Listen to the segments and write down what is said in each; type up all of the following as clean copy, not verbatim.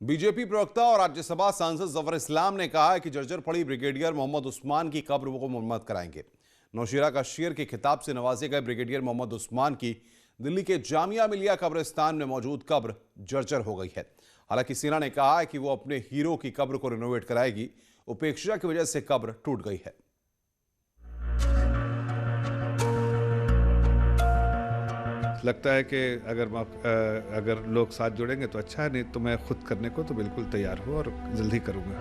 BJP प्रवक्ता और राज्यसभा सांसद जफर इस्लाम ने कहा है कि जर्जर पड़ी ब्रिगेडियर मोहम्मद उस्मान की कब्र को मरम्मत कराएंगे। नौशेरा का शेर के खिताब से नवाजे गए ब्रिगेडियर मोहम्मद उस्मान की दिल्ली के जामिया मिलिया कब्रिस्तान में मौजूद कब्र जर्जर हो गई है। हालांकि सेना ने कहा है कि वो अपने हीरो की कब्र को रिनोवेट कराएगी। उपेक्षा की वजह से कब्र टूट गई है। लगता है कि अगर लोग साथ जुड़ेंगे तो अच्छा है, नहीं तो मैं खुद करने को तो बिल्कुल तैयार हूँ और जल्दी करूँगा।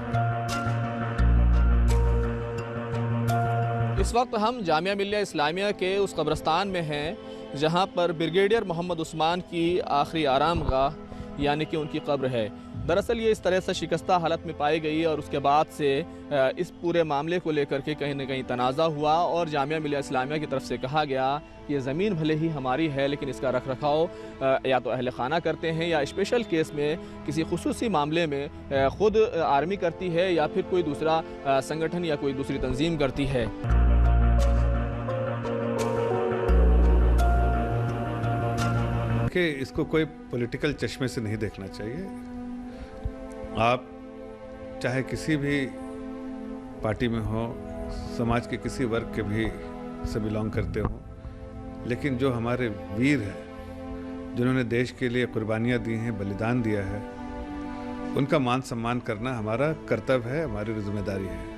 इस वक्त हम जामिया मिलिया इस्लामिया के उस कब्रिस्तान में हैं जहां पर ब्रिगेडियर मोहम्मद उस्मान की आखिरी आरामगाह यानी कि उनकी कब्र है। दरअसल ये इस तरह से शिकस्ता हालत में पाई गई और उसके बाद से इस पूरे मामले को लेकर के कहीं न कहीं तनाज़ा हुआ और जामिया मिलिया इस्लामिया की तरफ से कहा गया कि ये ज़मीन भले ही हमारी है लेकिन इसका रख रखाव या तो अहल खाना करते हैं या स्पेशल केस में किसी खुसूसी मामले में ख़ुद आर्मी करती है या फिर कोई दूसरा संगठन या कोई दूसरी तंजीम करती है। कि इसको कोई पॉलिटिकल चश्मे से नहीं देखना चाहिए। आप चाहे किसी भी पार्टी में हो, समाज के किसी वर्ग के भी से बिलोंग करते हो, लेकिन जो हमारे वीर हैं जिन्होंने देश के लिए कुर्बानियाँ दी हैं, बलिदान दिया है, उनका मान सम्मान करना हमारा कर्तव्य है, हमारी जिम्मेदारी है।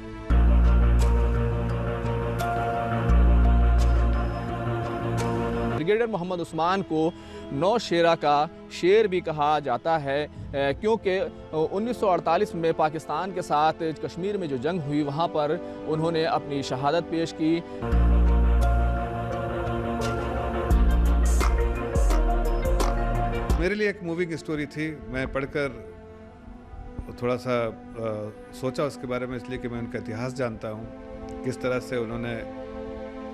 ब्रिगेडियर मोहम्मद उस्मान को नौशेरा का शेर भी कहा जाता है क्योंकि 1948 में पाकिस्तान के साथ कश्मीर में जो जंग हुई वहाँ पर उन्होंने अपनी शहादत पेश की। मेरे लिए एक मूविंग स्टोरी थी। मैं पढ़कर थोड़ा सा सोचा उसके बारे में, इसलिए कि मैं उनका इतिहास जानता हूँ, किस तरह से उन्होंने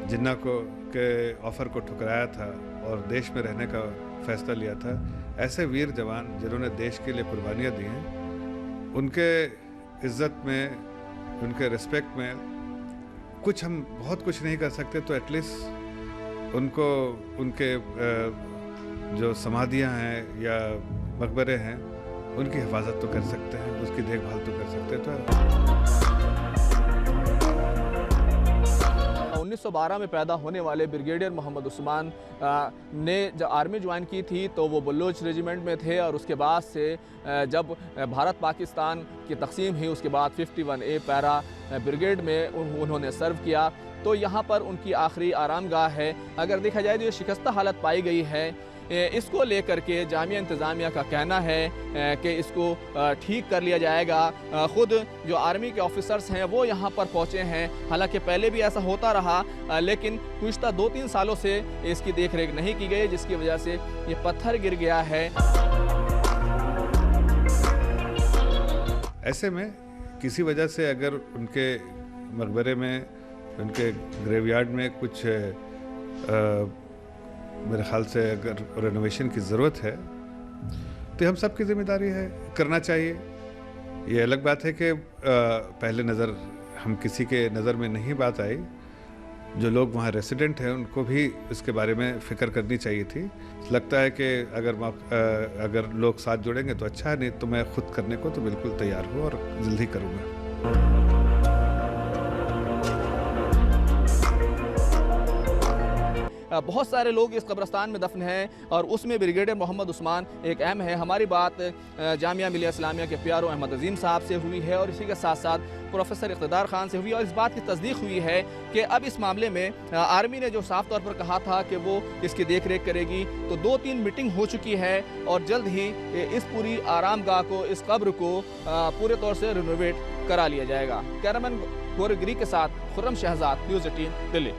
जिन्ना के ऑफ़र को ठुकराया था और देश में रहने का फैसला लिया था। ऐसे वीर जवान जिन्होंने देश के लिए कुर्बानियाँ दी हैं, उनके इज़्ज़त में, उनके रिस्पेक्ट में हम बहुत कुछ नहीं कर सकते तो एटलीस्ट उनको उनके जो समाधियाँ हैं या मकबरे हैं उनकी हिफाजत तो कर सकते हैं, उसकी देखभाल तो कर सकते हैं। तो 1912 में पैदा होने वाले ब्रिगेडियर मोहम्मद उस्मान ने जब आर्मी ज्वाइन की थी तो वो बलोच रेजिमेंट में थे और उसके बाद से जब भारत पाकिस्तान की तकसीम हुई उसके बाद 51A पैरा ब्रिगेड में उन्होंने सर्व किया। तो यहाँ पर उनकी आखिरी आरामगाह है। अगर देखा जाए तो ये शिकस्ता हालत पाई गई है। इसको लेकर के जामिया इंतज़ामिया का कहना है कि इसको ठीक कर लिया जाएगा। ख़ुद जो आर्मी के ऑफिसर्स हैं वो यहाँ पर पहुँचे हैं। हालांकि पहले भी ऐसा होता रहा लेकिन गुज़िश्ता 2-3 सालों से इसकी देखरेख नहीं की गई, जिसकी वजह से ये पत्थर गिर गया है। ऐसे में किसी वजह से अगर उनके मकबरे में, उनके ग्रेवयार्ड में कुछ मेरे ख्याल से अगर रेनोवेशन की ज़रूरत है तो हम सब की जिम्मेदारी है, करना चाहिए। ये अलग बात है कि पहले नज़र हम किसी के नज़र में नहीं बात आई, जो लोग वहाँ रेसिडेंट हैं उनको भी इसके बारे में फ़िक्र करनी चाहिए थी। लगता है कि अगर लोग साथ जुड़ेंगे तो अच्छा है, नहीं तो मैं खुद करने को तो बिल्कुल तैयार हूँ और जल्दी करूँगा। बहुत सारे लोग इस कब्रिस्तान में दफन हैं और उसमें ब्रिगेडियर मोहम्मद उस्मान एक अहम है। हमारी बात जामिया मिलिया इस्लामिया के प्यारो अहमद अजीम साहब से हुई है और इसी के साथ साथ प्रोफेसर इक़्तिदार खान से हुई और इस बात की तस्दीक हुई है कि अब इस मामले में आर्मी ने जो साफ तौर पर कहा था कि वो इसकी देख रेख करेगी, तो 2-3 मीटिंग हो चुकी है और जल्द ही इस पूरी आरामगाह को, इस कब्र को पूरे तौर से रिनोवेट करा लिया जाएगा। कैमरामैन गौरव गिरी के साथ खुर्रम शहजाद, न्यूज़ 18 दिल्ली।